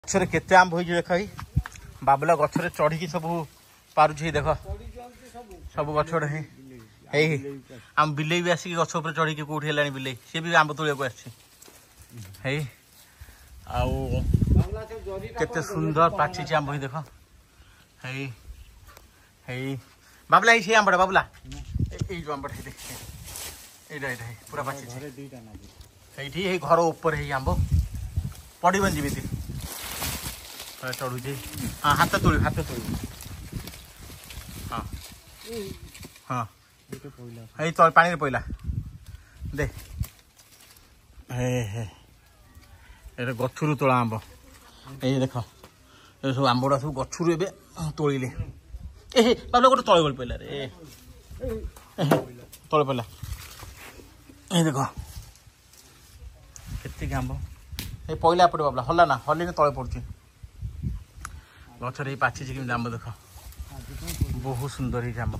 गछरे केते आंब होई देख भाई बाबुला गछरे चढ़ी सब पारुछि देख सब गछड़े हे आम बिलेई भी आसिक गछ ऊपर चढ़ी के कोठी हेलानी बिलेई सी भी आंब तोड़िया को आछि हे आउ केते सुंदर पाछि आंब देख हे हे बाबुला ये आंबड़ा बाबुला ए जो आंबड़ा देख एटा पूरा पाछि एठी हे घर ऊपर हे आंब पड़बन जीवित चढ़ू हाँ हाथ तोड़ हाँ हाँ ये तो पानी पड़ा दे हे गछरू तोला आंब ये देख ये सब आंबड़ा सब गछरू ए तोड़े ए बाबा गोटे तले गल पड़ा रे तले पड़ा ये देख के आंब ये पहला पड़े बाबा हल्ला ना हल्ली तले पड़ुଛି गछरे पाछि कि आंब देख बहुत सुंदर आंब।